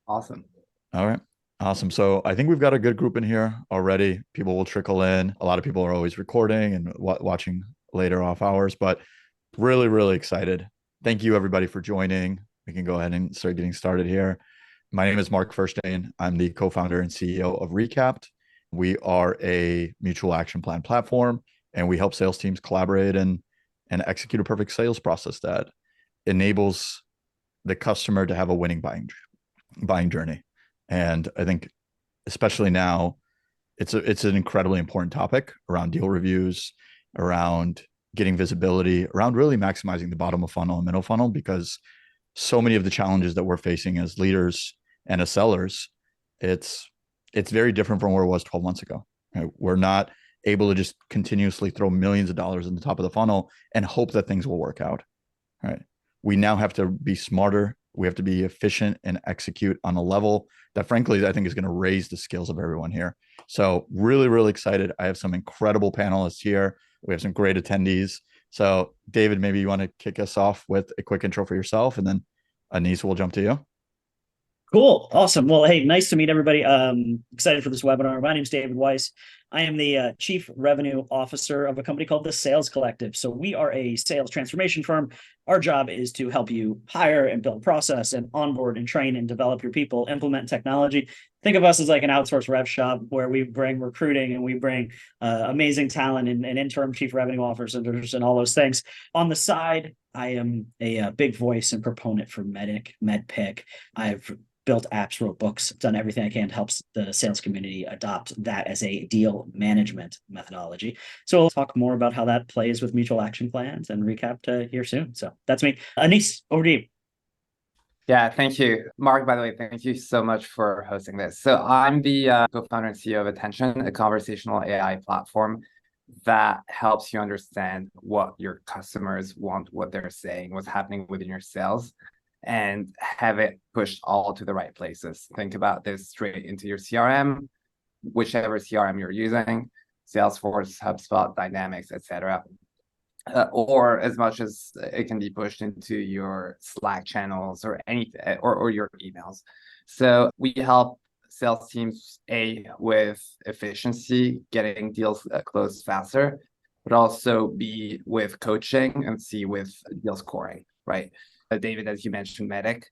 Awesome. All right. Awesome. So I think we've got a good group in here already. People will trickle in. A lot of people are always recording and watching later off hours, but really, really excited. Thank you, everybody, for joining. We can go ahead and start getting started here. My name is Mark Furstein. I'm the co-founder and CEO of Recapped. We are a mutual action plan platform, and we help sales teams collaborate and execute a perfect sales process that enables the customer to have a winning buying journey. And I think especially now, it's an incredibly important topic around deal reviews, around getting visibility, around really maximizing the bottom of funnel and middle funnel, because so many of the challenges that we're facing as leaders and as sellers, it's it's very different from where it was 12 months ago. Right? We're not able to just continuously throw millions of dollars in the top of the funnel and hope that things will work out. Right? We now have to be smarter. We have to be efficient and execute on a level that, frankly, I think is going to raise the skills of everyone here. So, really, really excited. I have some incredible panelists here. We have some great attendees. So, David, maybe you want to kick us off with a quick intro for yourself, and then Anis will jump to you. Cool. Awesome. Well, hey, nice to meet everybody. Excited for this webinar. My name is David Weiss. I am the Chief Revenue Officer of a company called the Sales Collective. So we are a sales transformation firm. Our job is to help you hire and build process and onboard and train and develop your people, implement technology. Think of us as like an outsourced rev shop where we bring recruiting and we bring amazing talent and interim chief revenue officers and all those things. On the side, I am a big voice and proponent for MEDPIC. I've built apps, wrote books, done everything I can to help the sales community adopt that as a deal management methodology. So we'll talk more about how that plays with mutual action plans and recap here soon. So that's me. Anis, over to you. Yeah, thank you. Mark, by the way, thank you so much for hosting this. So I'm the co-founder and CEO of Attention, a conversational AI platform that helps you understand what your customers want, what they're saying, what's happening within your sales, and have it pushed all to the right places. Think about this straight into your CRM, whichever CRM you're using, Salesforce, HubSpot, Dynamics, etc. Or as much as it can be pushed into your Slack channels or anything, or your emails. So we help sales teams with efficiency, getting deals closed faster, but also B with coaching and C with deal scoring, right? David, as you mentioned, MEDPIC,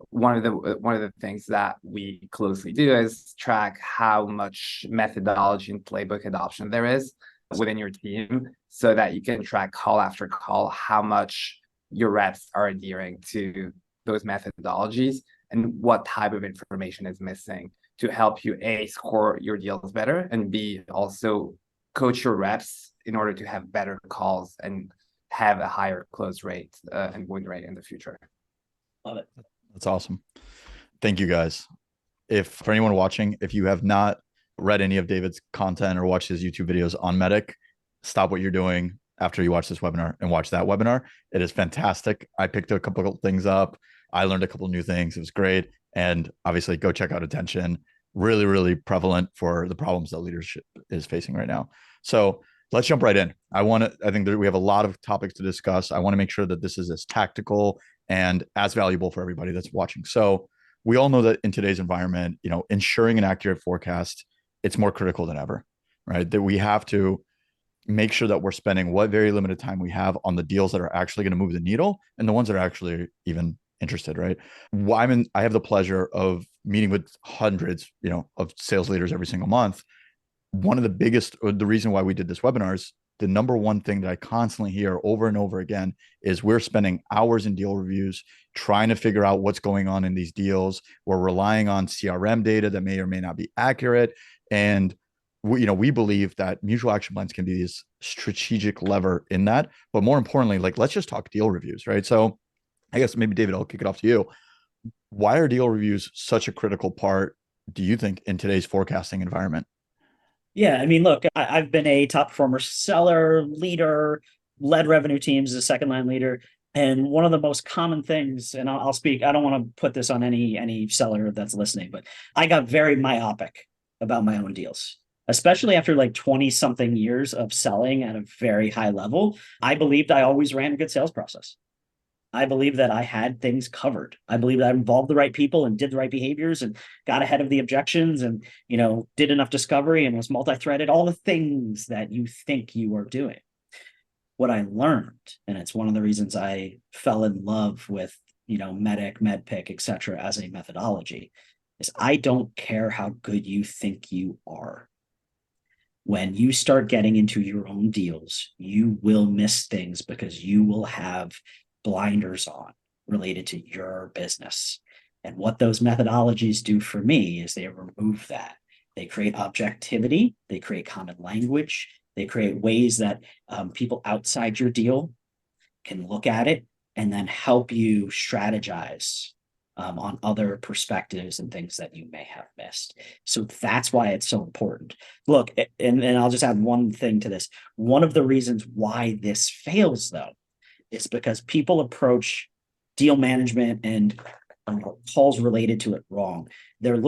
one of the things that we closely do is track how much methodology and playbook adoption there is within your team, so that you can track call after call how much your reps are adhering to those methodologies and what type of information is missing to help you A, score your deals better, and B, also coach your reps in order to have better calls and have a higher close rate and win rate in the future. Love it. That's awesome. Thank you, guys. If for anyone watching, if you have not read any of David's content or watched his YouTube videos on MEDPIC, stop what you're doing after you watch this webinar and watch that webinar. It is fantastic. I picked a couple of things up. I learned a couple of new things. It was great. And obviously, go check out Attention. Really, really prevalent for the problems that leadership is facing right now. So let's jump right in. I think that we have a lot of topics to discuss. I want to make sure that this is as tactical and as valuable for everybody that's watching. So we all know that in today's environment, ensuring an accurate forecast, it's more critical than ever, right? That we have to make sure that we're spending what very limited time we have on the deals that are actually going to move the needle and the ones that are actually even interested, right? I have the pleasure of meeting with hundreds, of sales leaders every single month. One of the reason why we did this webinar is the number one thing that I constantly hear over and over again is we're spending hours in deal reviews trying to figure out what's going on in these deals. We're relying on CRM data that may or may not be accurate. And we believe that mutual action plans can be this strategic lever in that. But more importantly, let's just talk deal reviews, right? So I guess maybe David, I'll kick it off to you. Why are deal reviews such a critical part, do you think, in today's forecasting environment? Yeah, I mean, look, I've been a top performer seller, leader, led revenue teams as a second line leader. And one of the most common things, and I'll speak, I don't want to put this on any seller that's listening, but I got very myopic about my own deals, especially after like 20 something years of selling at a very high level. I believed I always ran a good sales process. I believe that I had things covered. I believe that I involved the right people and did the right behaviors and got ahead of the objections and, did enough discovery and was multi-threaded, all the things that you think you are doing. What I learned, and it's one of the reasons I fell in love with, MEDDIC, MEDPIC, et cetera, as a methodology, is I don't care how good you think you are. When you start getting into your own deals, you will miss things because you will have blinders on related to your business. And what those methodologies do for me is they remove that. They create objectivity, they create common language, they create ways that people outside your deal can look at it and then help you strategize on other perspectives and things that you may have missed. So that's why it's so important. Look, and I'll just add one thing to this. One of the reasons why this fails, though, is because people approach deal management and calls related to it wrong. They're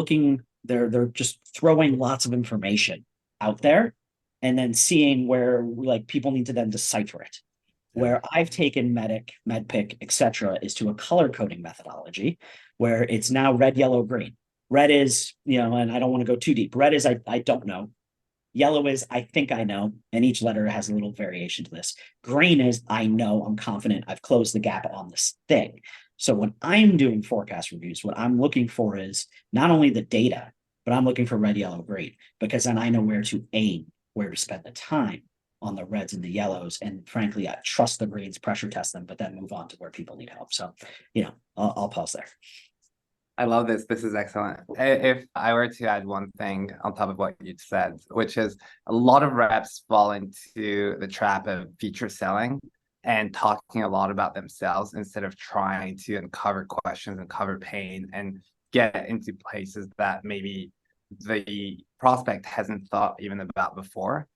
just throwing lots of information out there and then seeing where like people need to then decipher it. Where I've taken MEDDIC, MEDPIC, et cetera, is to a color coding methodology where it's now red, yellow, green. Red is, and I don't want to go too deep. Red is I don't know. Yellow is I think I know, and each letter has a little variation to this. Green is I know, I'm confident, I've closed the gap on this thing. So when I'm doing forecast reviews, what I'm looking for is not only the data, but I'm looking for red, yellow, green, because then I know where to aim, where to spend the time on the reds and the yellows. And frankly, I trust the greens, pressure test them, but then move on to where people need help. So, I'll pause there. I love this. This is excellent. If I were to add one thing on top of what you said, which is a lot of reps fall into the trap of feature selling and talking a lot about themselves instead of trying to uncover questions, uncover pain, and get into places that maybe the prospect hasn't thought even about before,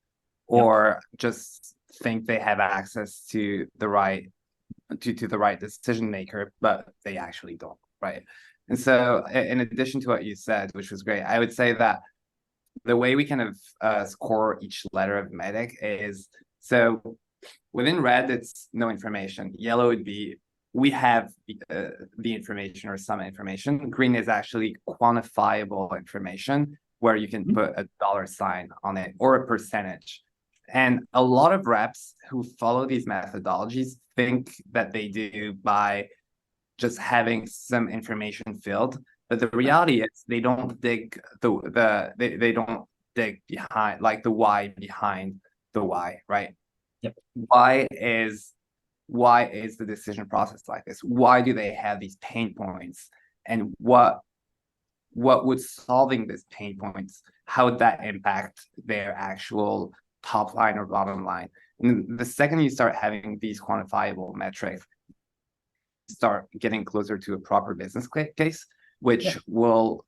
or just think they have access to the right decision maker, but they actually don't, right? And so in addition to what you said, which was great, I would say that the way we kind of score each letter of MEDDIC is, so within red, it's no information. Yellow would be, we have the information or some information. Green is actually quantifiable information where you can put a dollar sign on it or a percentage. And a lot of reps who follow these methodologies think that they do by just having some information filled, but the reality is they don't dig they don't dig behind, like, the why behind the why, right? Yep. Why is the decision process like this? Why do they have these pain points? And what would solving these pain points, how would that impact their actual top line or bottom line? And the second you start having these quantifiable metrics, start getting closer to a proper business case, which will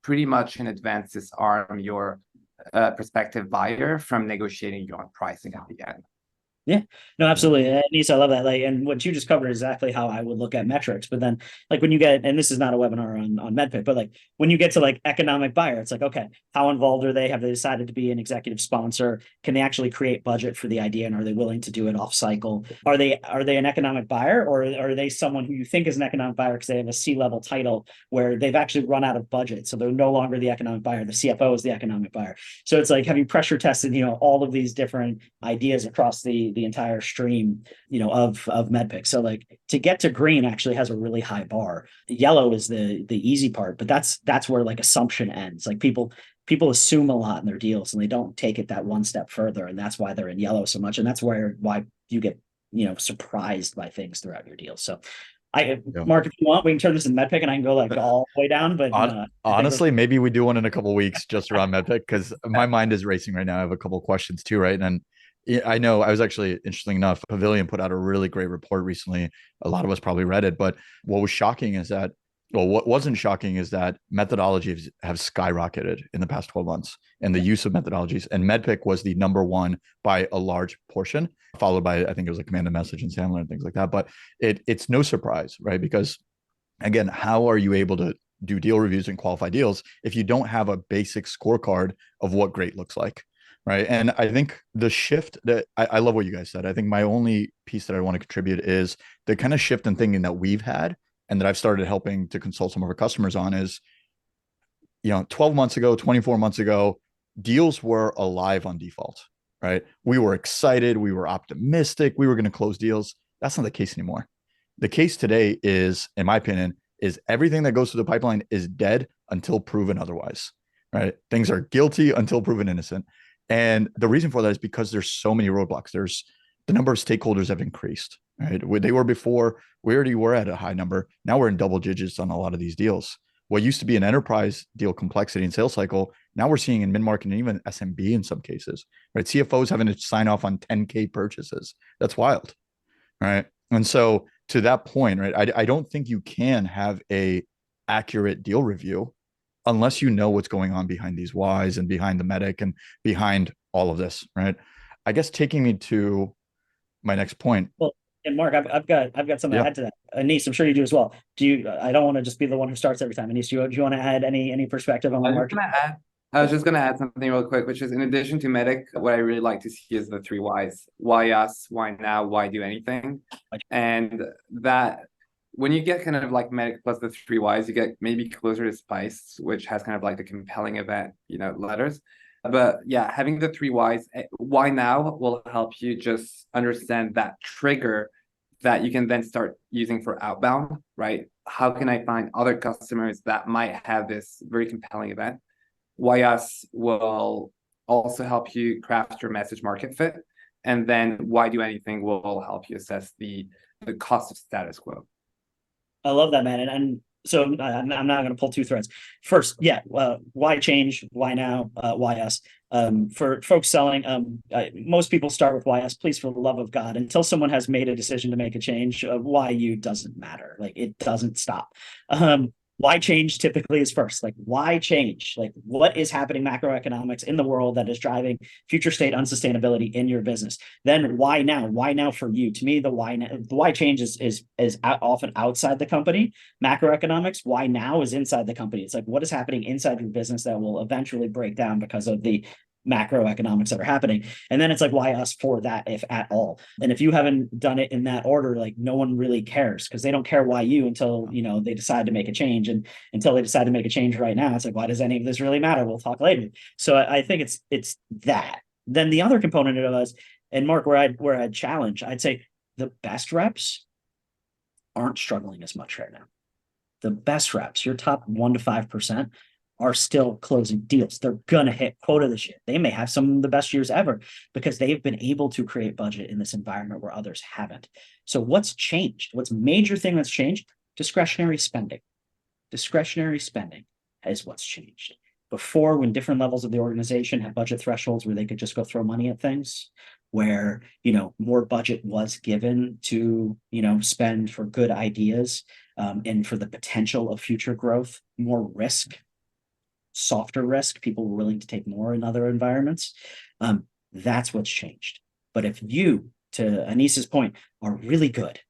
pretty much in advance disarm your prospective buyer from negotiating you on pricing at the end. Yeah, no, absolutely. And Nisa, I love that. Like, and what you just covered is exactly how I would look at metrics. But then, like, when you get, and this is not a webinar on MEDPIC, but like when you get to like economic buyer, it's like, okay, how involved are they? Have they decided to be an executive sponsor? Can they actually create budget for the idea? And are they willing to do it off cycle? Are they an economic buyer, or are they someone who you think is an economic buyer because they have a C-level title where they've actually run out of budget? So they're no longer the economic buyer. The CFO is the economic buyer. So it's like, have you pressure tested, all of these different ideas across the entire stream, of MEDPIC. So like to get to green actually has a really high bar. The yellow is the easy part, but that's where like assumption ends. Like people assume a lot in their deals and they don't take it that one step further. And that's why they're in yellow so much. And that's why you get, surprised by things throughout your deal. So Mark, if you want, we can turn this into MEDPIC and I can go like all the way down. But honestly, maybe we do one in a couple of weeks just around MEDPIC, because my mind is racing right now. I have a couple of questions too, right? And I know I was actually, interesting enough, Pavilion put out a really great report recently. A lot of us probably read it, but what was shocking is that, well, what wasn't shocking is that methodologies have skyrocketed in the past 12 months and the use of methodologies. And MEDPIC was the number one by a large portion, followed by, I think it was like Command and Message and Sandler and things like that. But it's no surprise, right? Because again, how are you able to do deal reviews and qualify deals if you don't have a basic scorecard of what great looks like? right? And I think the shift that I love what you guys said. I think my only piece that I want to contribute is the kind of shift in thinking that we've had and that I've started helping to consult some of our customers on is, 12 months ago, 24 months ago, deals were alive on default, right? We were excited. We were optimistic. We were going to close deals. That's not the case anymore. The case today is, in my opinion, is everything that goes through the pipeline is dead until proven otherwise, right? Things are guilty until proven innocent. And the reason for that is because there's so many roadblocks. There's the number of stakeholders have increased, right? Where they were before, we already were at a high number. Now we're in double digits on a lot of these deals. What used to be an enterprise deal complexity and sales cycle, now we're seeing in mid-market and even SMB in some cases, right? CFOs having to sign off on 10K purchases. That's wild, right? And so to that point, right, I don't think you can have a accurate deal review unless you know what's going on behind these whys and behind the medic and behind all of this, right? I guess taking me to my next point. Well, and Mark, I've got something to Yeah. add to that. Anis, I'm sure you do as well. Do you? I don't want to just be the one who starts every time. Anis, do you want to add any perspective on I what was Mark? just gonna add, I was just gonna add something real quick, which is in addition to medic, what I really like to see is the three whys. Why us? Why now? Why do anything? And that when you get kind of like medic plus the three whys, you get maybe closer to spice, which has kind of like the compelling event, letters. But yeah, having the three whys, why now will help you just understand that trigger that you can then start using for outbound, right? How can I find other customers that might have this very compelling event? Why us will also help you craft your message market fit. And then why do anything will help you assess the cost of status quo. I love that, man. And so I'm not going to pull two threads. First, yeah, why change? Why now? Why us? For folks selling, most people start with why us. Please, for the love of God, until someone has made a decision to make a change, why you doesn't matter. Like it doesn't stop. Why change typically is first. Like why change? Like what is happening macroeconomics in the world that is driving future state unsustainability in your business? Then why now? Why now for you? To me, the why change is often outside the company. Macroeconomics, why now is inside the company. It's like what is happening inside your business that will eventually break down because of the macroeconomics that are happening. And then it's like, why us for that, if at all? And if you haven't done it in that order, like no one really cares because they don't care why you until, they decide to make a change. And until they decide to make a change right now, it's like, why does any of this really matter? We'll talk later. So I think it's that. Then the other component of us, and Mark, where I'd challenge, I'd say the best reps aren't struggling as much right now. The best reps, your top 1% to 5%, are still closing deals. They're going to hit quota this year. They may have some of the best years ever because they've been able to create budget in this environment where others haven't. So what's changed? What's major thing that's changed? Discretionary spending. Discretionary spending is what's changed. Before, when different levels of the organization had budget thresholds where they could just go throw money at things, where, more budget was given to, spend for good ideas and for the potential of future growth, more risk, softer risk, people were willing to take more in other environments. That's what's changed. But if you, to Anis's point, are really good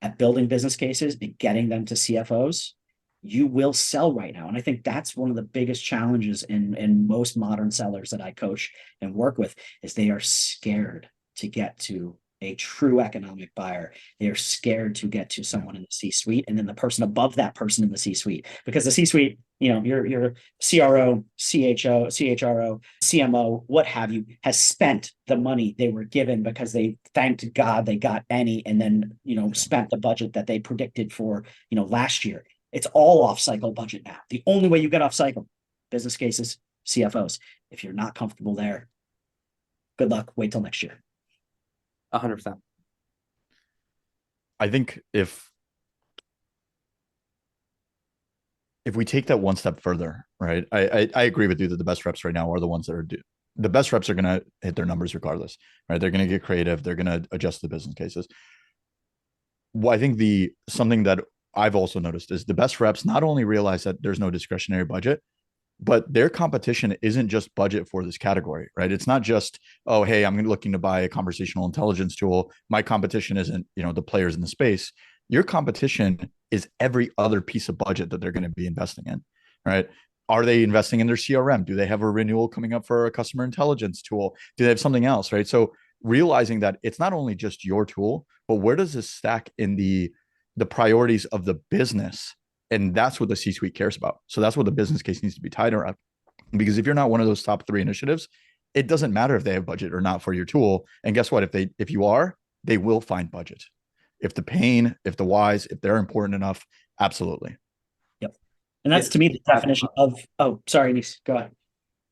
at building business cases and getting them to CFOs, you will sell right now. And I think that's one of the biggest challenges in most modern sellers that I coach and work with is they are scared to get to a true economic buyer. They're scared to get to someone in the C-suite and then the person above that person in the C-suite, because the C-suite, your CRO, CHRO, CMO, what have you, has spent the money they were given because they thanked God they got any, and then, spent the budget that they predicted for, last year. It's all off cycle budget now. The only way you get off cycle, business cases, CFOs. If you're not comfortable there, good luck. Wait till next year. 100%. I think if we take that one step further, right? I agree with you that the best reps right now are the ones that are the best reps are going to hit their numbers regardless, right? They're going to get creative. They're going to adjust the business cases. Well, I think something that I've also noticed is the best reps not only realize that there's no discretionary budget, but their competition isn't just budget for this category, right? It's not just, oh, hey, I'm looking to buy a conversational intelligence tool. My competition isn't, the players in the space. Your competition is every other piece of budget that they're going to be investing in, right? Are they investing in their CRM? Do they have a renewal coming up for a customer intelligence tool? Do they have something else, right? So realizing that it's not only just your tool, but where does this stack in the priorities of the business? And that's what the C-suite cares about. So that's what the business case needs to be tied around. Because if you're not one of those top 3 initiatives, it doesn't matter if they have budget or not for your tool. And guess what? If you are, they will find budget. If the pain, if the whys, if they're important enough, absolutely. Yep. And that's to me the definition of, oh, sorry, Nis, go ahead.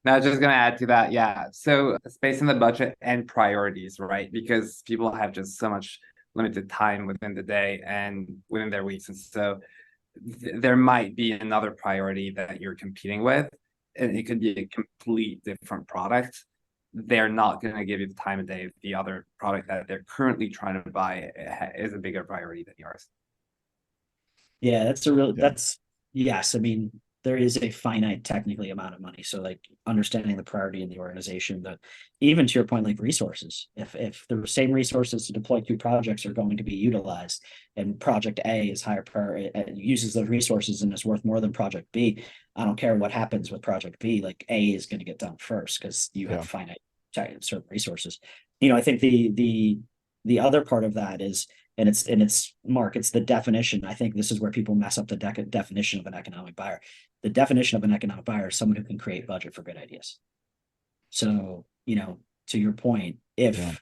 Now, just going to add to that. Yeah. So it's based on the budget and priorities, right? Because people have just so much limited time within the day and within their weeks. And so there might be another priority that you're competing with, and it could be a complete different product. They're not going to give you the time of day if the other product that they're currently trying to buy is a bigger priority than yours. Yeah, that's a real, that's, yes. I mean, there is a finite technically amount of money. So like understanding the priority in the organization, that even to your point, like resources, if the same resources to deploy 2 projects are going to be utilized and project A is higher priority, uses the resources and is worth more than project B, I don't care what happens with project B, like A is going to get done first because you have finite certain resources. I think the other part of that is, and it's Mark, it's the definition. I think this is where people mess up the definition of an economic buyer. The definition of an economic buyer is someone who can create budget for good ideas. So, to your point, if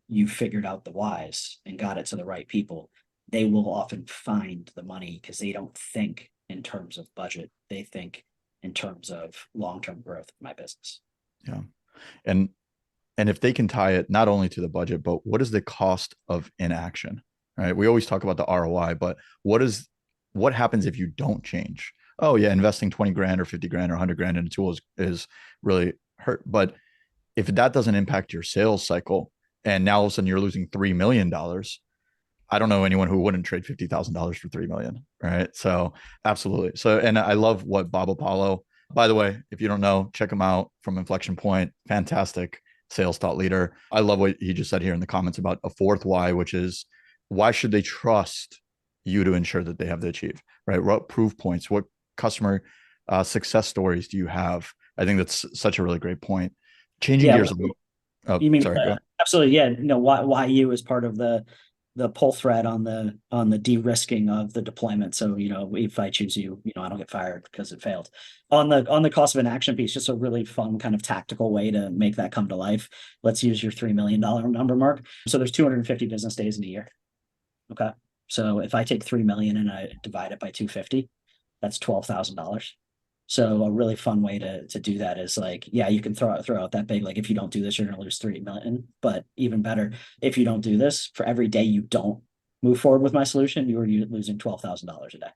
you figured out the whys and got it to the right people, they will often find the money because they don't think in terms of budget. They think in terms of long-term growth of my business. Yeah. And if they can tie it not only to the budget, but what is the cost of inaction, right? We always talk about the ROI, but what happens if you don't change? Oh yeah, investing 20 grand or 50 grand or 100 grand in a tool is really hurt. But if that doesn't impact your sales cycle and now all of a sudden you're losing $3 million, I don't know anyone who wouldn't trade $50,000 for 3 million, right? So absolutely. So, and I love what Bob Apollo, by the way, if you don't know, check him out from Inflection Point. Fantastic sales thought leader. I love what he just said here in the comments about a 4th why, which is why should they trust you to ensure that they have to achieve, right? What proof points, what customer success stories do you have? I think that's such a really great point. Changing gears. You mean, sorry, absolutely. Yeah. Why you as part of the pull thread on the de-risking of the deployment. So, if I choose you, I don't get fired because it failed. On the cost of an action piece, just a really fun kind of tactical way to make that come to life. Let's use your $3 million number, Mark. So there's 250 business days in a year. Okay. So if I take 3 million and I divide it by 250, that's $12,000. So a really fun way to do that is like, yeah, you can throw out that big, like if you don't do this, you're going to lose 3 million. But even better, if you don't do this, for every day you don't move forward with my solution, you're losing $12,000 a day.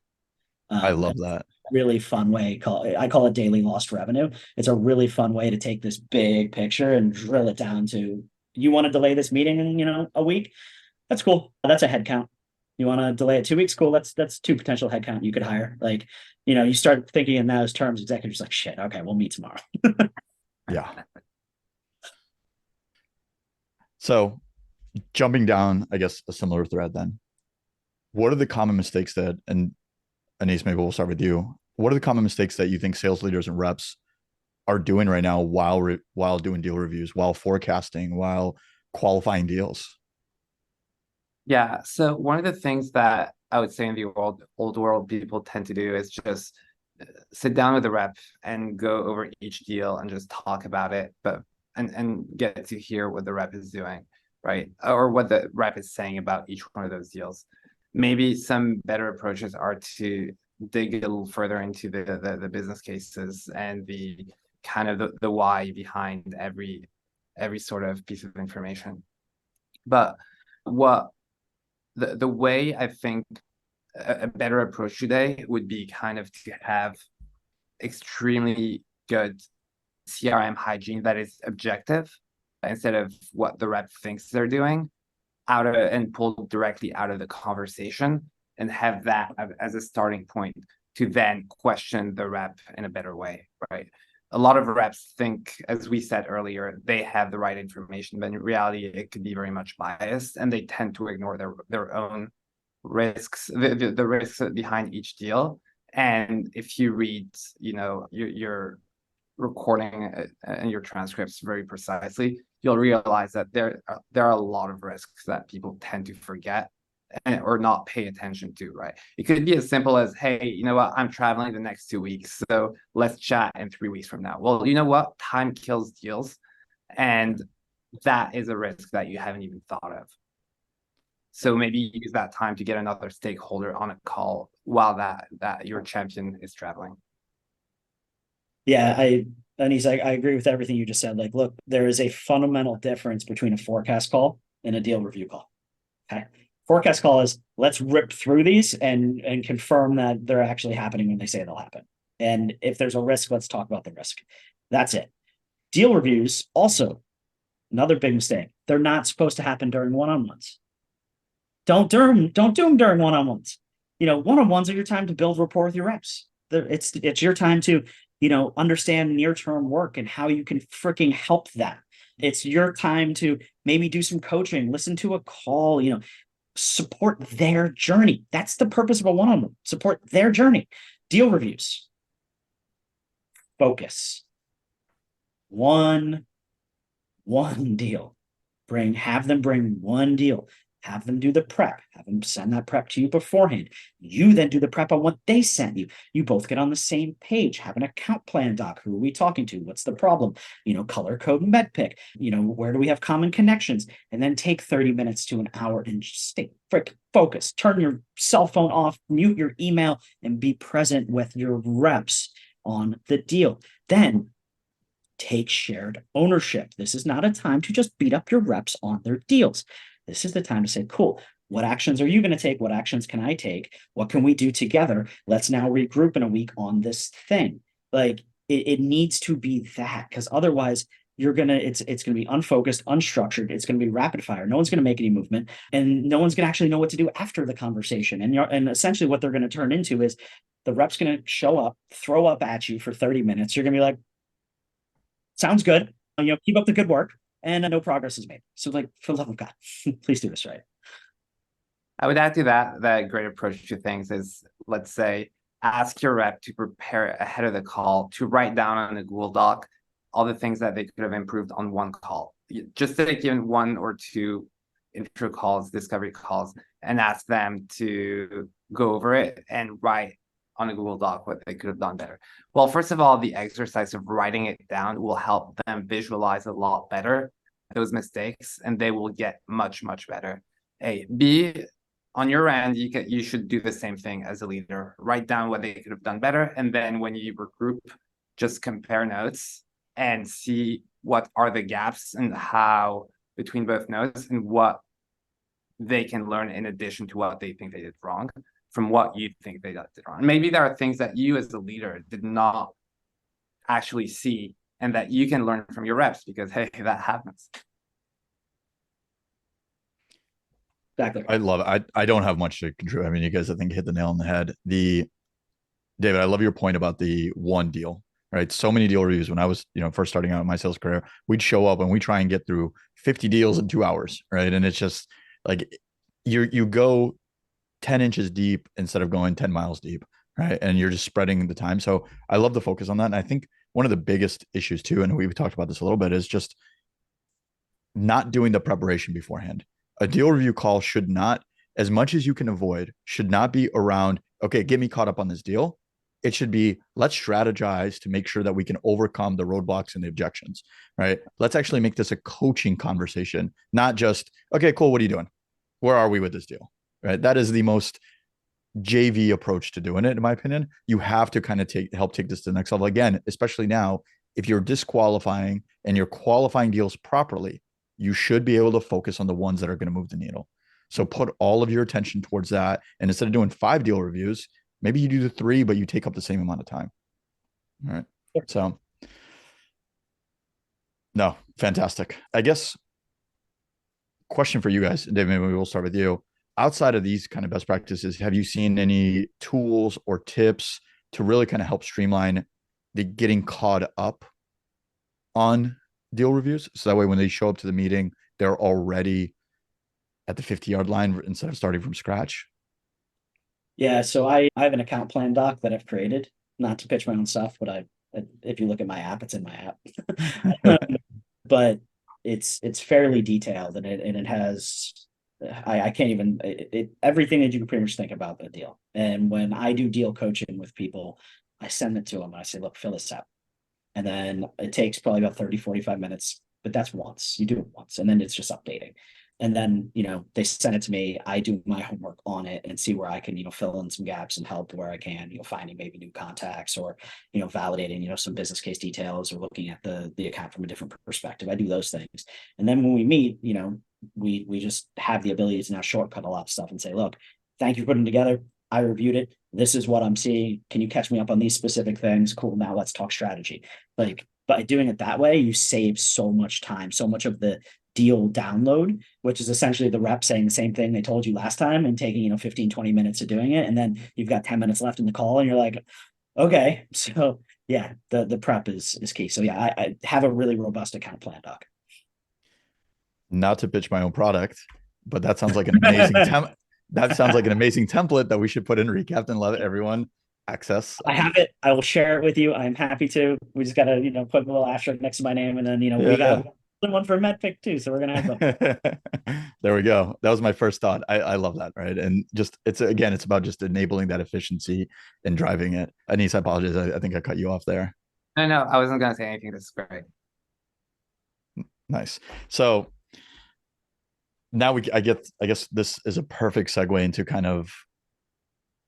I love that. Really fun way. I call it daily lost revenue. It's a really fun way to take this big picture and drill it down to, you want to delay this meeting in, a week? That's cool. That's a head count. You want to delay it 2 weeks? Cool. That's 2 potential headcount you could hire. Like, you start thinking in those terms, executives like, shit, okay, we'll meet tomorrow. Yeah. So jumping down, I guess, a similar thread then. What are the common mistakes that, and Anis, maybe we'll start with you. What are the common mistakes that you think sales leaders and reps are doing right now while doing deal reviews, while forecasting, while qualifying deals? Yeah. So one of the things that I would say in the old world people tend to do is just sit down with the rep and go over each deal and just talk about it, but and get to hear what the rep is doing, right? Or what the rep is saying about each one of those deals. Maybe some better approaches are to dig a little further into the business cases and the kind of the why behind every sort of piece of information. But what the way I think a better approach today would be kind of to have extremely good CRM hygiene that is objective instead of what the rep thinks they're doing and pulled directly out of the conversation, and have that as a starting point to then question the rep in a better way, right? A lot of reps think, as we said earlier, they have the right information, but in reality, it could be very much biased, and they tend to ignore their own risks, the risks behind each deal, And if you read, your recording and your transcripts very precisely, you'll realize that there are a lot of risks that people tend to forget or not pay attention to, right? It could be as simple as, hey, you know what, I'm traveling the next 2 weeks, so let's chat in 3 weeks from now. Well, you know what? Time kills deals, and that is a risk that you haven't even thought of. So maybe use that time to get another stakeholder on a call while that your champion is traveling. Yeah, Anis, I agree with everything you just said. Like, look, there is a fundamental difference between a forecast call and a deal review call. Okay. Forecast call is let's rip through these and confirm that they're actually happening when they say they'll happen. And if there's a risk, let's talk about the risk. That's it. Deal reviews, also another big mistake. They're not supposed to happen during one-on-ones. Don't do them during one-on-ones. One-on-ones are your time to build rapport with your reps. It's your time to, understand near-term work and how you can freaking help them. It's your time to maybe do some coaching, listen to a call, support their journey. That's the purpose of a one-on-one. Support their journey. Deal reviews. Focus. One deal. Have them bring one deal. Have them do the prep. Have them send that prep to you beforehand. You then do the prep on what they sent you. You both get on the same page. Have an account plan doc. Who are we talking to? What's the problem? Color code MEDPIC. Where do we have common connections? And then take 30 minutes to an hour and just stay focused. Turn your cell phone off, mute your email, and be present with your reps on the deal. Then take shared ownership. This is not a time to just beat up your reps on their deals. This is the time to say, cool, what actions are you going to take? What actions can I take? What can we do together? Let's now regroup in a week on this thing. Like it needs to be that, because otherwise it's going to be unfocused, unstructured. It's going to be rapid fire. No one's going to make any movement, and no one's going to actually know what to do after the conversation. And essentially what they're going to turn into is the rep's going to show up, throw up at you for 30 minutes. You're going to be like, sounds good. Keep up the good work. And no progress is made. So, like, for the love of God, please do this right. I would add to that great approach to things is, let's say, ask your rep to prepare ahead of the call to write down on a Google Doc all the things that they could have improved on one call. Just take in 1 or 2 intro calls, discovery calls, and ask them to go over it and write on a Google Doc what they could have done better. Well, first of all, the exercise of writing it down will help them visualize a lot better those mistakes, and they will get much, much better. A. B, on your end, you should do the same thing as a leader. Write down what they could have done better, and then when you regroup, just compare notes and see what are the gaps and how between both notes and what they can learn in addition to what they think they did wrong from what you think they did wrong. Maybe there are things that you as a leader did not actually see and that you can learn from your reps because, hey, that happens. Exactly. I love it. I don't have much to contribute. I mean, you guys, I think, hit the nail on the head. David, I love your point about the one deal, right? So many deal reviews. When I was, first starting out in my sales career, we'd show up and we try and get through 50 deals in 2 hours, right? And it's just like you go 10 inches deep instead of going 10 miles deep, right? And you're just spreading the time. So I love the focus on that. And I think one of the biggest issues too, and we've talked about this a little bit, is just not doing the preparation beforehand. A deal review call should not, as much as you can avoid, should not be around, okay, get me caught up on this deal. It should be, let's strategize to make sure that we can overcome the roadblocks and the objections, right? Let's actually make this a coaching conversation, not just, okay, cool, what are you doing? Where are we with this deal, right? That is the most JV approach to doing it, in my opinion. You have to kind of help take this to the next level. Again, especially now, if you're disqualifying and you're qualifying deals properly, you should be able to focus on the ones that are going to move the needle. So put all of your attention towards that. And instead of doing 5 deal reviews, maybe you do the 3, but you take up the same amount of time. All right. So, no, fantastic. I guess question for you guys, Dave, maybe we'll start with you. Outside of these kind of best practices, have you seen any tools or tips to really kind of help streamline the getting caught up on deal reviews? So that way, when they show up to the meeting, they're already at the 50-yard line instead of starting from scratch. Yeah, so I have an account plan doc that I've created, not to pitch my own stuff, but if you look at my app, it's in my app. But it's fairly detailed, and it has I can't even everything that you can pretty much think about the deal. And when I do deal coaching with people, I send it to them and I say, look, fill this out. And then it takes probably about 30-45 minutes, but that's once. You do it once, and then it's just updating. And then, they send it to me. I do my homework on it and see where I can, fill in some gaps and help where I can, finding maybe new contacts or, validating, some business case details or looking at the account from a different perspective. I do those things. And then when we meet, we just have the ability to now shortcut a lot of stuff and say, look, thank you for putting it together. I reviewed it. This is what I'm seeing. Can you catch me up on these specific things? Cool. Now let's talk strategy. Like, by doing it that way, you save so much time, so much of the deal download, which is essentially the rep saying the same thing they told you last time and taking, 15-20 minutes of doing it. And then you've got 10 minutes left in the call and you're like, okay. So yeah, the prep is key. So yeah, I have a really robust account plan doc. Not to pitch my own product, but that sounds like an amazing that sounds like an amazing template that we should put in Recapped and let everyone access. I have it. I will share it with you. I'm happy to. We just gotta, put a little asterisk next to my name, and then we got one for MEDPIC too. So we're gonna have them. There we go. That was my first thought. I love that, right? And just it's about just enabling that efficiency and driving it. Anis, I apologize. I think I cut you off there. No, I wasn't gonna say anything. This is great. Nice. So now I guess this is a perfect segue into kind of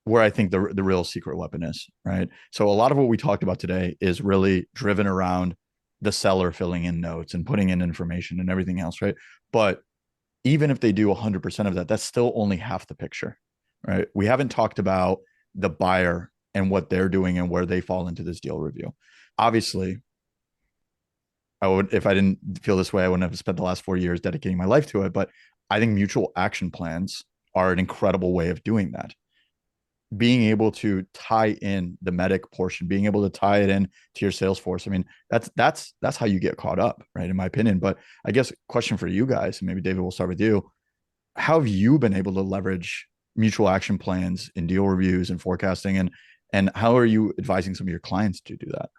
where I think the real secret weapon is, right? So a lot of what we talked about today is really driven around the seller filling in notes and putting in information and everything else, right? But even if they do 100% of that, that's still only half the picture, right? We haven't talked about the buyer and what they're doing and where they fall into this deal review. Obviously, if I didn't feel this way, I wouldn't have spent the last 4 years dedicating my life to it. But I think mutual action plans are an incredible way of doing that. Being able to tie in the MEDPIC portion, being able to tie it in to your Salesforce. I mean, that's how you get caught up, right? In my opinion. But I guess question for you guys, and maybe David, we'll start with you. How have you been able to leverage mutual action plans in deal reviews and forecasting, and how are you advising some of your clients to do that?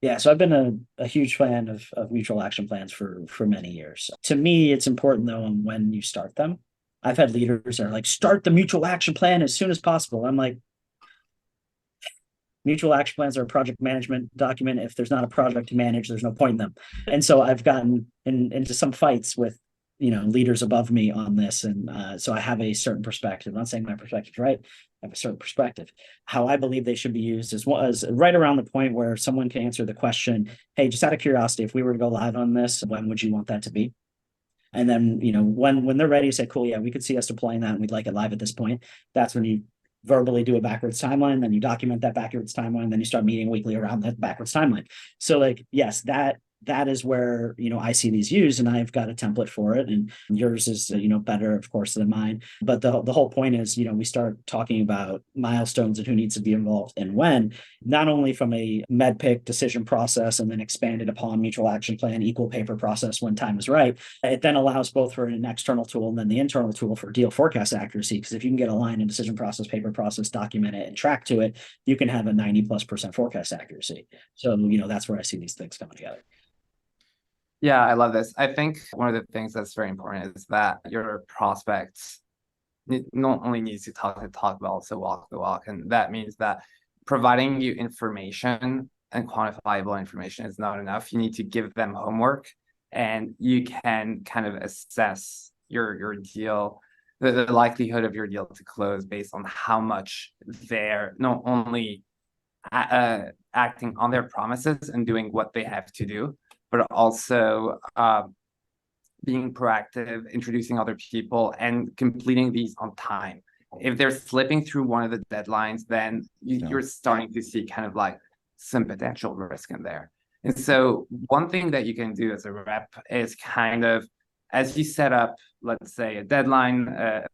Yeah, so I've been a huge fan of mutual action plans for many years. To me, it's important though on when you start them. I've had leaders that are like, start the mutual action plan as soon as possible. I'm like, mutual action plans are a project management document. If there's not a project to manage, there's no point in them. And so I've gotten into some fights with leaders above me on this, and so I have a certain perspective. I'm not saying my perspective is right. I have a certain perspective. How I believe they should be used is right around the point where someone can answer the question, hey, just out of curiosity, if we were to go live on this, when would you want that to be? And then, when they're ready to say, cool, yeah, we could see us deploying that and we'd like it live at this point. That's when you verbally do a backwards timeline, then you document that backwards timeline, then you start meeting weekly around that backwards timeline. So like, yes, that is where, I see these used, and I've got a template for it, and yours is, better, of course, than mine. But the whole point is, we start talking about milestones and who needs to be involved and when, not only from a MEDPIC decision process and then expanded upon mutual action plan, equal paper process when time is right. It then allows both for an external tool and then the internal tool for deal forecast accuracy. Because if you can get a line in decision process, paper process, document it, and track to it, you can have a 90+% forecast accuracy. So, that's where I see these things coming together. Yeah, I love this. I think one of the things that's very important is that your prospects not only needs to talk the talk, but also walk the walk. And that means that providing you information and quantifiable information is not enough. You need to give them homework, and you can kind of assess your deal, the likelihood of your deal to close based on how much they're not only acting on their promises and doing what they have to do, but also being proactive, introducing other people, and completing these on time. If they're slipping through one of the deadlines, then you're starting to see kind of like some potential risk in there. And so one thing that you can do as a rep is kind of, as you set up, let's say, a deadline, a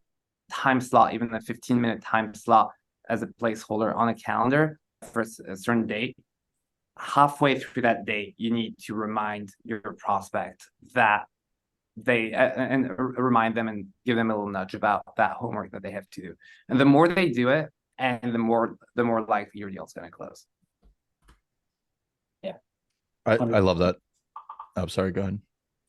time slot, even a 15-minute time slot as a placeholder on a calendar for a certain date, halfway through that day, you need to remind your prospect that remind them and give them a little nudge about that homework that they have to do. And the more they do it, and the more likely your deal is going to close. Yeah, I love that. I'm sorry, go ahead.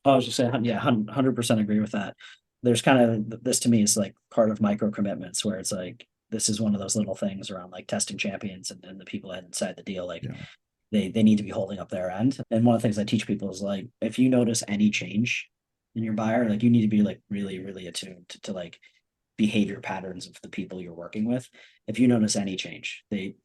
I was just saying, yeah, 100% agree with that. There's kind of, this to me is like part of micro commitments, where it's like, this is one of those little things around like testing champions and the people inside the deal. Like, they need to be holding up their end. And one of the things I teach people is like, if you notice any change in your buyer, like, you need to be like really, really attuned to like behavior patterns of the people you're working with. If you notice any change, they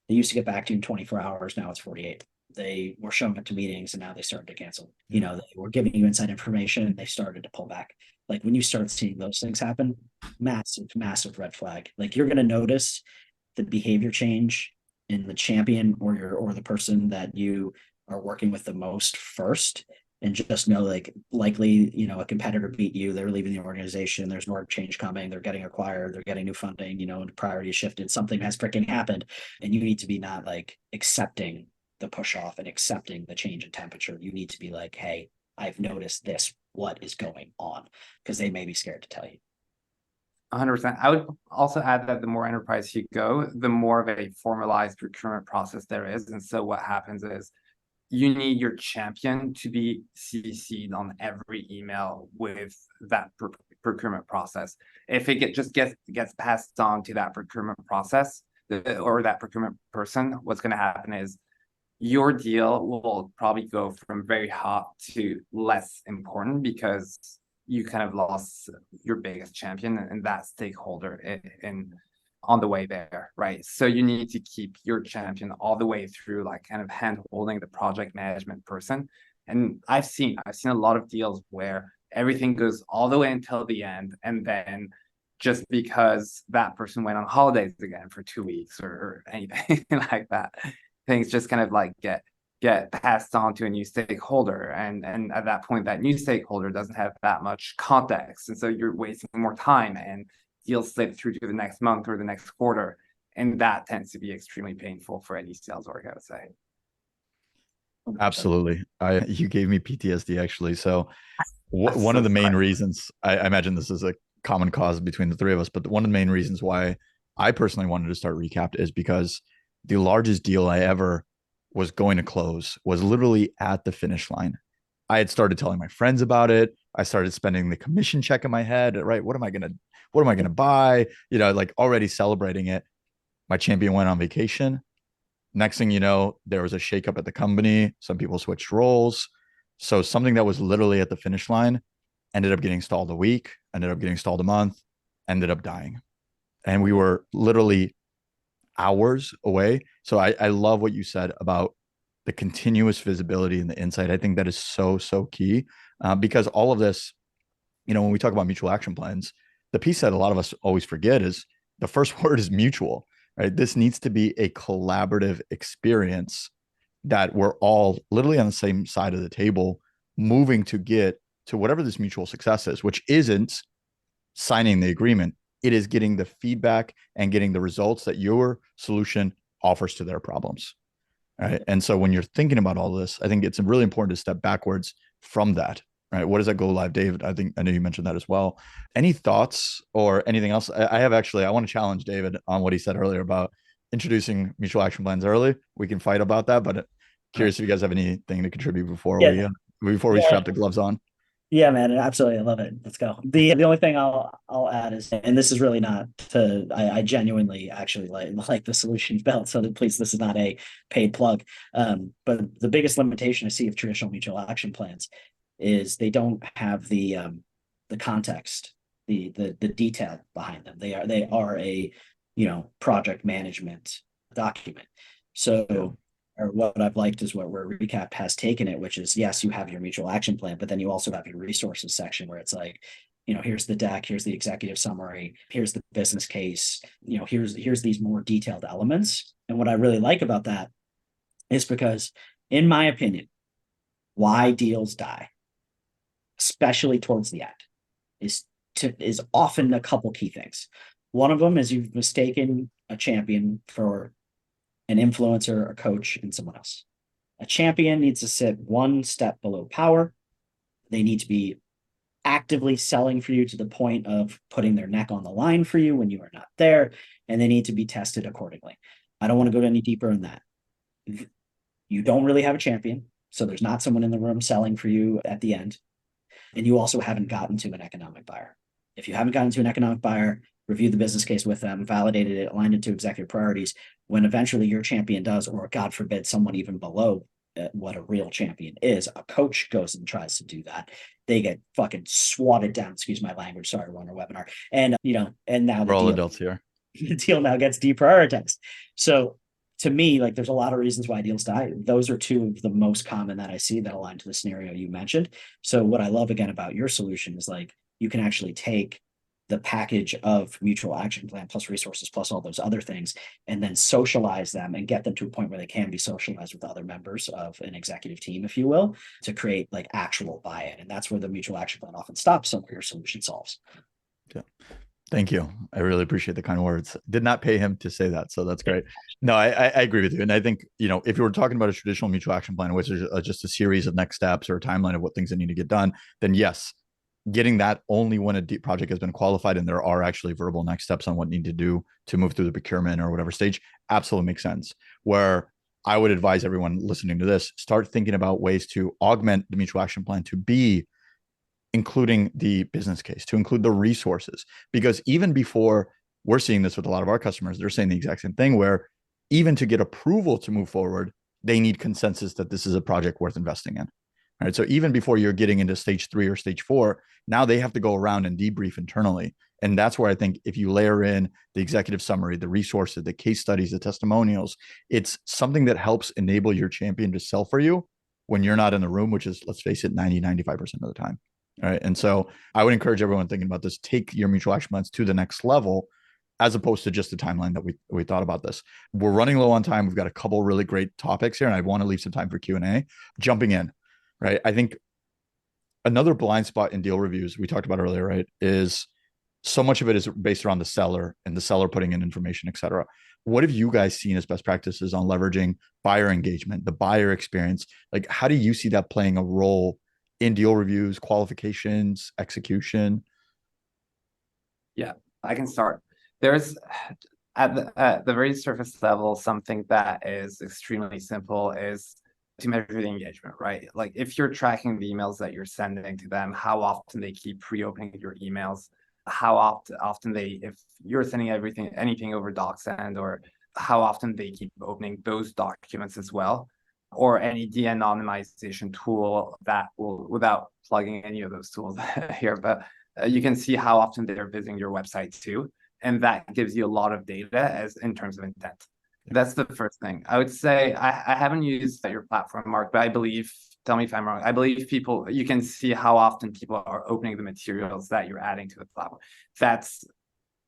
used to get back to you in 24 hours. Now it's 48. They were showing up to meetings and now they started to cancel. You know, they were giving you inside information and they started to pull back. Like, when you start seeing those things happen, massive red flag. Like, you're going to notice the behavior change in the champion or the person that you are working with the most first, and just know, like, likely, you know, a competitor beat you, they're leaving the organization, there's more change coming, they're getting acquired, they're getting new funding, you know, and priority shifted, something has freaking happened, and you need to be not like accepting the push off and accepting the change in temperature. You need to be like, hey, I've noticed this, what is going on? Because they may be scared to tell you. 100%. I would also add that the more enterprise you go, the more of a formalized procurement process there is. And so what happens is, you need your champion to be CC'd on every email with that procurement process. If it just gets passed on to that procurement process or that procurement person, what's going to happen is your deal will probably go from very hot to less important, because you kind of lost your biggest champion and that stakeholder in on the way there, right? So you need to keep your champion all the way through, like kind of hand holding the project management person. And I've seen a lot of deals where everything goes all the way until the end, and then just because that person went on holidays again for 2 weeks or anything like that, things just kind of like get passed on to a new stakeholder, and at that point that new stakeholder doesn't have that much context, and so you're wasting more time, and deals slip through to the next month or the next quarter, and that tends to be extremely painful for any sales org, I would say. Absolutely. You gave me PTSD actually. So one of the main reasons, I imagine this is a common cause between the three of us, but one of the main reasons why I personally wanted to start Recapped is because the largest deal I ever was going to close was literally at the finish line. I had started telling my friends about it. I started spending the commission check in my head, right? What am I gonna buy? You know, like already celebrating it. My champion went on vacation. Next thing you know, there was a shakeup at the company. Some people switched roles. So something that was literally at the finish line ended up getting stalled a week, ended up getting stalled a month, ended up dying. And we were literally hours away. So I love what you said about the continuous visibility and the insight. I think that is so key, because all of this, you know, when we talk about mutual action plans, the piece that a lot of us always forget is the first word is mutual, right? This needs to be a collaborative experience that we're all literally on the same side of the table, moving to get to whatever this mutual success is, which isn't signing the agreement. It is getting the feedback and getting the results that your solution offers to their problems. Right. And so when you're thinking about all this, I think it's really important to step backwards from that. Right. What does that go live, David? I know you mentioned that as well. Any thoughts or anything else? I want to challenge David on what he said earlier about introducing mutual action plans early. We can fight about that, but curious if you guys have anything to contribute before we strap the gloves on. Yeah, man, absolutely. I love it. Let's go. The only thing I'll add is, and this is really not to, I genuinely actually like the solutions belt. So please, this is not a paid plug. But the biggest limitation I see of traditional mutual action plans is they don't have the context, the detail behind them. They are a, you know, project management document. So, or what I've liked is where Recap has taken it, which is, yes, you have your mutual action plan, but then you also have your resources section where it's like, you know, here's the deck, here's the executive summary, here's the business case, you know, here's these more detailed elements. And what I really like about that is because, in my opinion, why deals die, especially towards the end, is often a couple key things. One of them is you've mistaken a champion for an influencer, a coach, and someone else. A champion needs to sit one step below power. They need to be actively selling for you to the point of putting their neck on the line for you when you are not there, and they need to be tested accordingly. I don't want to go any deeper in that. You don't really have a champion, so there's not someone in the room selling for you at the end, and you also haven't gotten to an economic buyer. If you haven't gotten to an economic buyer, reviewed the business case with them, validated it, aligned it to executive priorities, when eventually your champion does, or God forbid, someone even below what a real champion is, a coach goes and tries to do that, they get fucking swatted down. Excuse my language. Sorry, we're on a webinar. And, and now we're all adults here. The deal now gets deprioritized. So to me, like, there's a lot of reasons why deals die. Those are two of the most common that I see that align to the scenario you mentioned. So what I love again about your solution is like, you can actually take the package of mutual action plan plus resources plus all those other things, and then socialize them and get them to a point where they can be socialized with other members of an executive team, if you will, to create like actual buy-in. And that's where the mutual action plan often stops, somewhere your solution solves. Yeah. Thank you. I really appreciate the kind words. Did not pay him to say that, so that's great. No, I agree with you. And I think, if you were talking about a traditional mutual action plan, which is just a series of next steps or a timeline of what things that need to get done, then yes, getting that only when a project has been qualified and there are actually verbal next steps on what need to do to move through the procurement or whatever stage absolutely makes sense. Where I would advise everyone listening to this, start thinking about ways to augment the mutual action plan to be including the business case, to include the resources. Because even before, we're seeing this with a lot of our customers, they're saying the exact same thing, where even to get approval to move forward, they need consensus that this is a project worth investing in. All right. So even before you're getting into stage 3 or stage 4, now they have to go around and debrief internally. And that's where I think if you layer in the executive summary, the resources, the case studies, the testimonials, it's something that helps enable your champion to sell for you when you're not in the room, which is, let's face it, 90-95% of the time. All right. And so I would encourage everyone thinking about this, take your mutual action plans to the next level, as opposed to just the timeline that we thought about this. We're running low on time. We've got a couple really great topics here, and I want to leave some time for Q&A. Jumping in, right? I think another blind spot in deal reviews we talked about earlier, right, is so much of it is based around the seller and the seller putting in information, et cetera. What have you guys seen as best practices on leveraging buyer engagement, the buyer experience? Like, how do you see that playing a role in deal reviews, qualifications, execution? Yeah, I can start. There's at the very surface level, something that is extremely simple is to measure the engagement, right? Like, if you're tracking the emails that you're sending to them, how often they keep reopening your emails, how often they, if you're sending anything over DocSend, or how often they keep opening those documents as well, or any de-anonymization tool that will, without plugging any of those tools here, but you can see how often they're visiting your website too. And that gives you a lot of data as in terms of intent. That's the first thing. I would say I haven't used your platform, Mark, but I believe, tell me if I'm wrong, I believe you can see how often people are opening the materials that you're adding to the platform. That's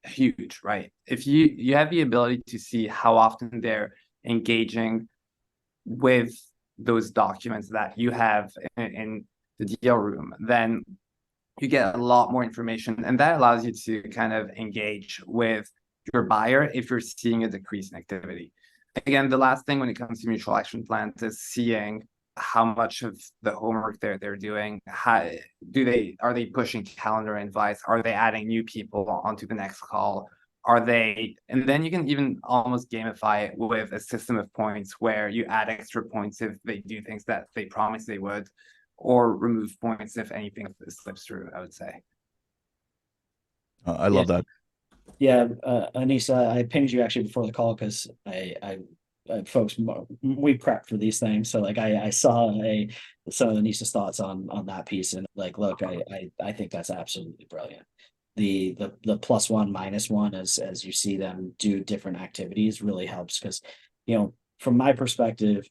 huge, right? If you have the ability to see how often they're engaging with those documents that you have in the deal room, then you get a lot more information, and that allows you to kind of engage with your buyer if you're seeing a decrease in activity. Again, the last thing when it comes to mutual action plans is seeing how much of the homework they're doing. Are they pushing calendar invites? Are they adding new people onto the next call? And then you can even almost gamify it with a system of points where you add extra points if they do things that they promised they would, or remove points if anything slips through, I would say. I love that. Yeah, Anissa, I pinged you actually before the call because folks, we prep for these things, so like I saw some of Anissa's thoughts on that piece, and like, look, I think that's absolutely brilliant. The +1 -1 as you see them do different activities really helps, because from my perspective,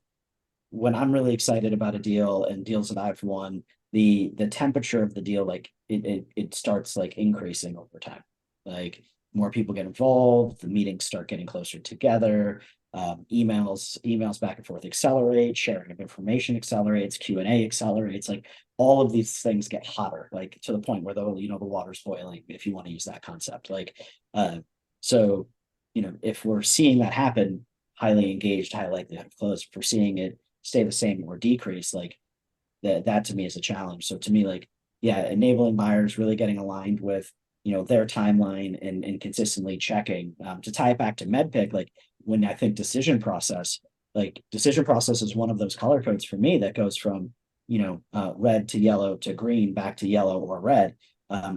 when I'm really excited about a deal and deals that I've won, the temperature of the deal, like it starts like increasing over time. Like, more people get involved, the meetings start getting closer together, emails back and forth accelerate, sharing of information accelerates, Q&A accelerates, like all of these things get hotter, like to the point where the water's boiling, if you want to use that concept. Like, so if we're seeing that happen, highly engaged, high likelihood of close. If we're seeing it stay the same or decrease, like that to me is a challenge. So to me, like, yeah, enabling buyers really getting aligned with, their timeline and consistently checking. To tie it back to MEDPIC, like when I think decision process is one of those color codes for me that goes from, red to yellow to green, back to yellow or red.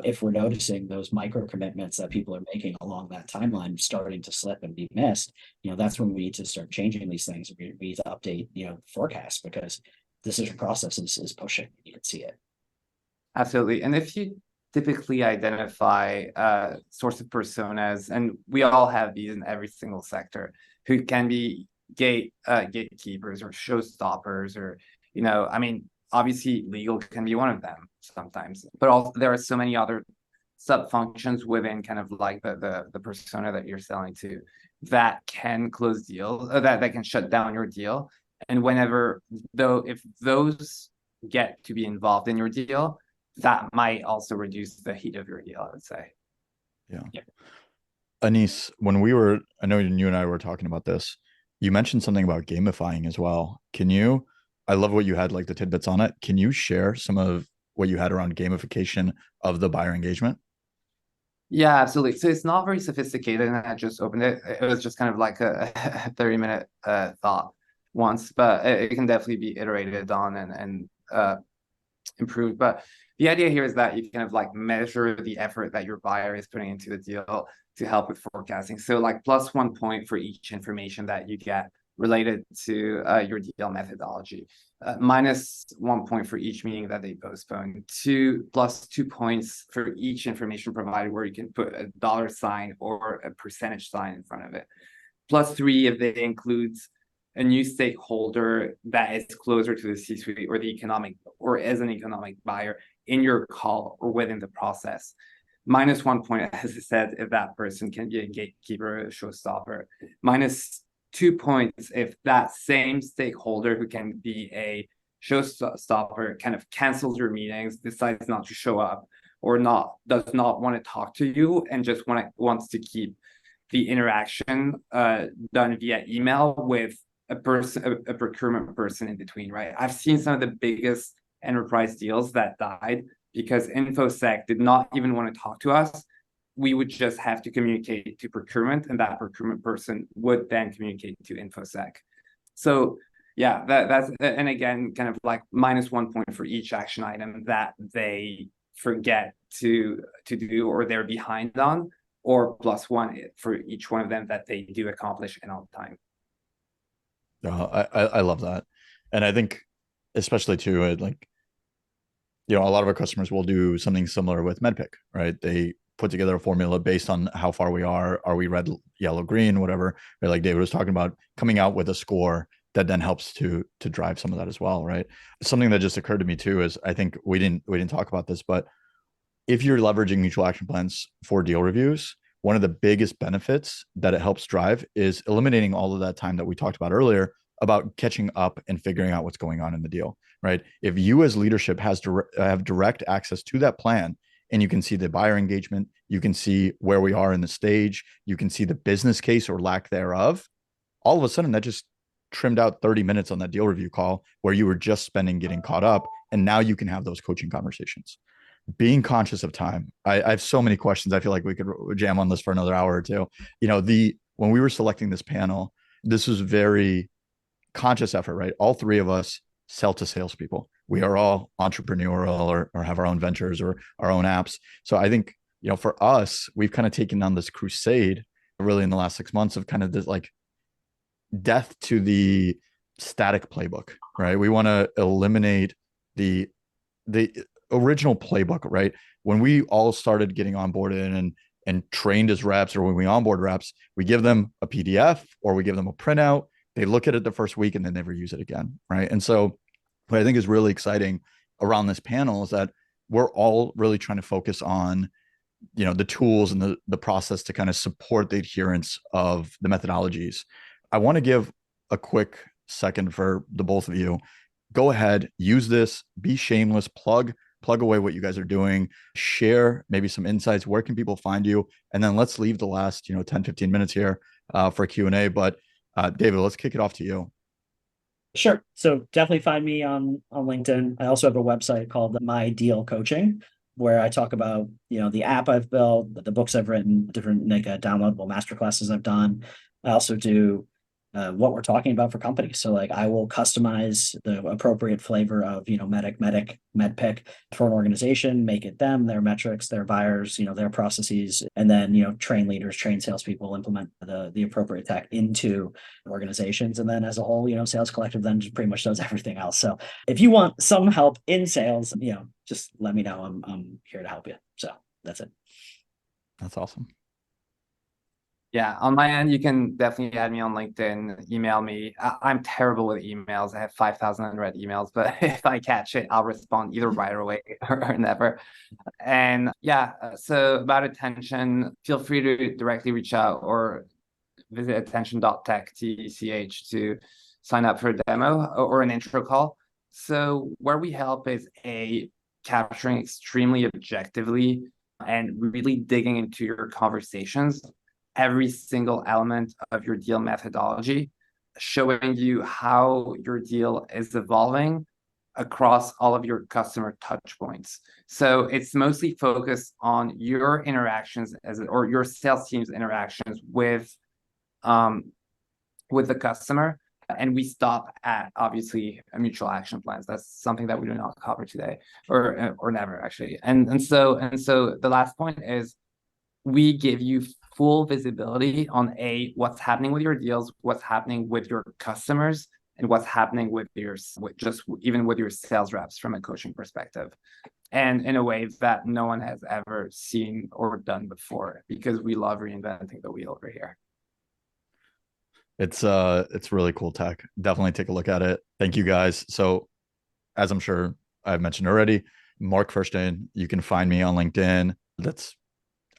If we're noticing those micro commitments that people are making along that timeline starting to slip and be missed, that's when we need to start changing these things. We need to update, forecasts, because decision process is pushing. You can see it. Absolutely. And if you typically identify source of personas, and we all have these in every single sector, who can be gatekeepers or showstoppers, or, I mean, obviously legal can be one of them sometimes, but also there are so many other sub functions within kind of like the persona that you're selling to that can close deals, that can shut down your deal. And whenever, though, if those get to be involved in your deal, that might also reduce the heat of your deal, I would say. Yeah. Anis, I know you and I were talking about this. You mentioned something about gamifying as well. I love what you had, like the tidbits on it. Can you share some of what you had around gamification of the buyer engagement? Yeah, absolutely. So it's not very sophisticated, and I just opened it. It was just kind of like a 30-minute thought once, but it can definitely be iterated on and improved. But the idea here is that you kind of like measure the effort that your buyer is putting into the deal to help with forecasting. So like +1 point for each information that you get related to your deal methodology. -1 point for each meeting that they postpone. +2 points for each information provided where you can put a dollar sign or a percentage sign in front of it. +3 if they include a new stakeholder that is closer to the C-suite or as an economic buyer in your call or within the process. -1 point, as I said, if that person can be a gatekeeper or a showstopper. -2 points if that same stakeholder, who can be a showstopper, kind of cancels your meetings, decides not to show up, or does not want to talk to you and just wants to keep the interaction done via email with a procurement person in between, right? I've seen some of the biggest enterprise deals that died because InfoSec did not even want to talk to us. We would just have to communicate to procurement, and that procurement person would then communicate to InfoSec. So yeah, that's, and again, kind of like -1 point for each action item that they forget to do or they're behind on, or +1 for each one of them that they do accomplish in on time. I love that. And I think especially too, a lot of our customers will do something similar with MEDPIC, right? They put together a formula based on how far we are. Are we red, yellow, green, whatever? Right? Like David was talking about, coming out with a score that then helps to drive some of that as well, right? Something that just occurred to me too is, I think we didn't talk about this, but if you're leveraging mutual action plans for deal reviews, one of the biggest benefits that it helps drive is eliminating all of that time that we talked about earlier about catching up and figuring out what's going on in the deal, right? If you as leadership have direct access to that plan, and you can see the buyer engagement, you can see where we are in the stage, you can see the business case or lack thereof, all of a sudden that just trimmed out 30 minutes on that deal review call where you were just spending getting caught up. And now you can have those coaching conversations. Being conscious of time. I have so many questions. I feel like we could jam on this for another hour or two. When we were selecting this panel, this was very conscious effort, right? All three of us sell to salespeople. We are all entrepreneurial or have our own ventures or our own apps. So I think, for us, we've kind of taken on this crusade really in the last 6 months of kind of this like death to the static playbook, right? We want to eliminate the original playbook, right? When we all started getting onboarded and trained as reps, or when we onboard reps, we give them a PDF or we give them a printout. They look at it the first week and then never use it again, right? And so what I think is really exciting around this panel is that we're all really trying to focus on, the tools and the process to kind of support the adherence of the methodologies. I want to give a quick second for the both of you. Go ahead, use this, be shameless, plug away what you guys are doing, share maybe some insights. Where can people find you? And then let's leave the last, 10, 15 minutes here for Q&A. But David, let's kick it off to you. Sure. So definitely find me on LinkedIn. I also have a website called My Deal Coaching, where I talk about, the app I've built, the books I've written, different like downloadable masterclasses I've done. I also do what we're talking about for companies. So like I will customize the appropriate flavor of, MEDPIC for an organization, make it them, their metrics, their buyers, their processes, and then, train leaders, train salespeople, implement the appropriate tech into organizations. And then as a whole, Sales Collective then just pretty much does everything else. So if you want some help in sales, just let me know. I'm here to help you. So that's it. That's awesome. Yeah, on my end, you can definitely add me on LinkedIn, email me. I'm terrible with emails. I have 5,000 unread emails, but if I catch it, I'll respond either right away or never. And yeah, so about attention, feel free to directly reach out or visit attention.tech, TECH, to sign up for a demo or an intro call. So where we help is capturing extremely objectively and really digging into your conversations, every single element of your deal methodology, showing you how your deal is evolving across all of your customer touch points. So it's mostly focused on your interactions or your sales team's interactions with the customer. And we stop at obviously a mutual action plans. That's something that we do not cover today, or never actually. And so the last point is we give you full visibility on what's happening with your deals, what's happening with your customers, and what's happening with even with your sales reps from a coaching perspective, and in a way that no one has ever seen or done before, because we love reinventing the wheel over here. It's really cool tech. Definitely take a look at it. Thank you guys. So as I'm sure I've mentioned already, Mark Furstein, you can find me on LinkedIn.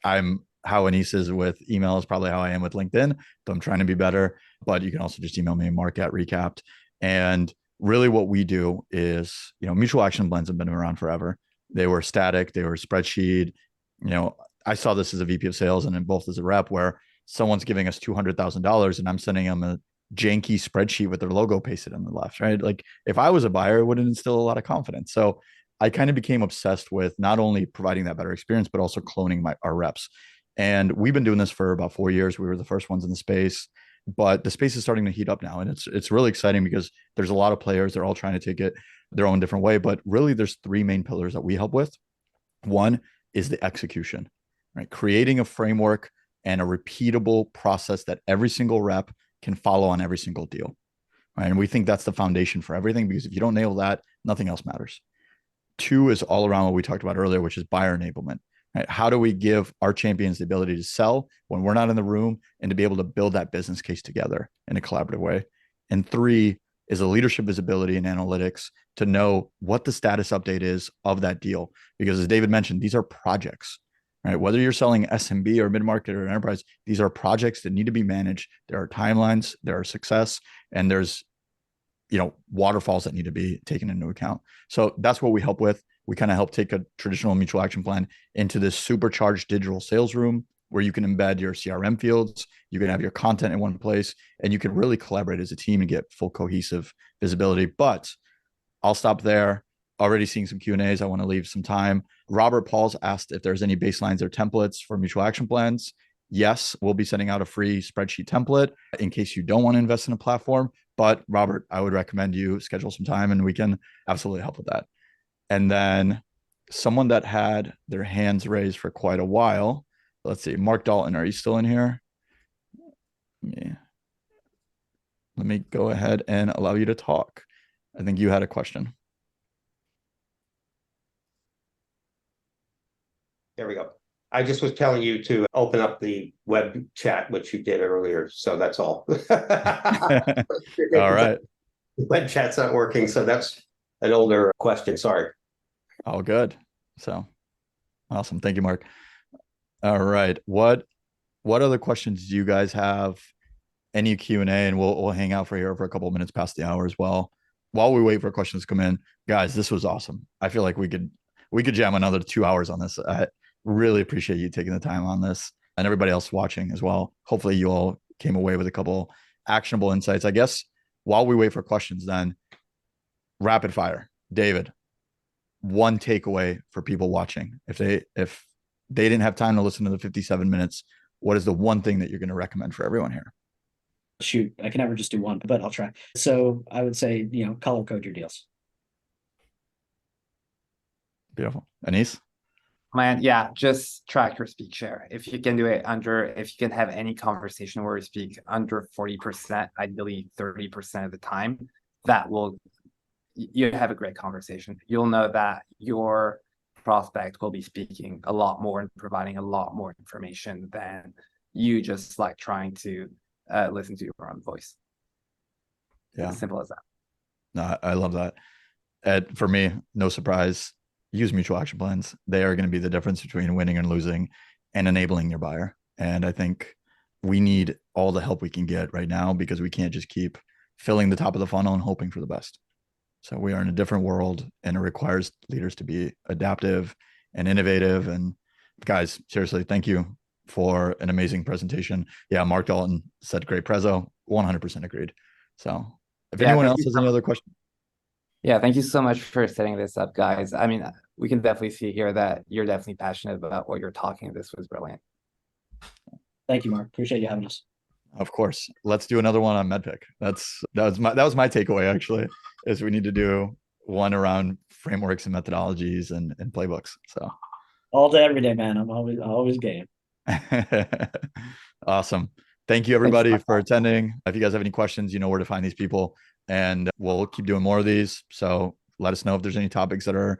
I'm how Anis is with email is probably how I am with LinkedIn. So I'm trying to be better, but you can also just email me, Mark at Recapped. And really what we do is, mutual action plans have been around forever. They were static, they were spreadsheet. I saw this as a VP of sales and in both as a rep where someone's giving us $200,000 and I'm sending them a janky spreadsheet with their logo pasted on the left, right? Like if I was a buyer, it would instill a lot of confidence. So I kind of became obsessed with not only providing that better experience, but also cloning our reps. And we've been doing this for about 4 years. We were the first ones in the space, but the space is starting to heat up now. And it's really exciting because there's a lot of players. They're all trying to take it their own different way. But really, there's three main pillars that we help with. One is the execution, right? Creating a framework and a repeatable process that every single rep can follow on every single deal. Right? And we think that's the foundation for everything, because if you don't nail that, nothing else matters. Two is all around what we talked about earlier, which is buyer enablement. Right? How do we give our champions the ability to sell when we're not in the room and to be able to build that business case together in a collaborative way? And three is a leadership visibility and analytics to know what the status update is of that deal. Because as David mentioned, these are projects, right? Whether you're selling SMB or mid-market or enterprise, these are projects that need to be managed. There are timelines, there are success, and there's waterfalls that need to be taken into account. So that's what we help with. We kind of help take a traditional mutual action plan into this supercharged digital sales room where you can embed your CRM fields, you can have your content in one place, and you can really collaborate as a team and get full cohesive visibility. But I'll stop there. Already seeing some Q&As. I want to leave some time. Robert Pauls asked if there's any baselines or templates for mutual action plans. Yes, we'll be sending out a free spreadsheet template in case you don't want to invest in a platform. But Robert, I would recommend you schedule some time and we can absolutely help with that. And then someone that had their hands raised for quite a while. Let's see. Mark Dalton, are you still in here? Let me go ahead and allow you to talk. I think you had a question. There we go. I just was telling you to open up the web chat, which you did earlier. So that's all. All right. Web chat's not working. So that's an older question. Sorry. All good. So awesome. Thank you, Mark. All right. What other questions do you guys have? Any Q&A, and we'll hang out for here for a couple of minutes past the hour as well. While we wait for questions to come in, guys, this was awesome. I feel like we could jam another 2 hours on this. I really appreciate you taking the time on this, and everybody else watching as well. Hopefully you all came away with a couple actionable insights. I guess while we wait for questions, then rapid fire, David, one takeaway for people watching. If they didn't have time to listen to the 57 minutes, what is the one thing that you're going to recommend for everyone here? Shoot, I can never just do one, but I'll try. So I would say, color code your deals. Beautiful. Anis? Man, yeah, just track your speak share. If you can do it if you can have any conversation where you speak under 40%, ideally 30% of the time, you have a great conversation. You'll know that your prospect will be speaking a lot more and providing a lot more information than you just like trying to listen to your own voice. Yeah. As simple as that. No, I love that. Ed, for me, no surprise, use mutual action plans. They are going to be the difference between winning and losing and enabling your buyer. And I think we need all the help we can get right now, because we can't just keep filling the top of the funnel and hoping for the best. So we are in a different world, and it requires leaders to be adaptive and innovative. And guys, seriously, thank you for an amazing presentation. Yeah, Mark Dalton said great prezzo, 100% agreed. So if anyone else has any other questions. Yeah, thank you so much for setting this up, guys. I mean, we can definitely see here that you're definitely passionate about what you're talking. This was brilliant. Thank you, Mark. Appreciate you having us. Of course. Let's do another one on MEDPIC. That was my takeaway, actually, is we need to do one around frameworks and methodologies and playbooks. So all day, every day, man. I'm always game. Awesome. Thank you, everybody, for attending. If you guys have any questions, you know where to find these people, and we'll keep doing more of these. So let us know if there's any topics that are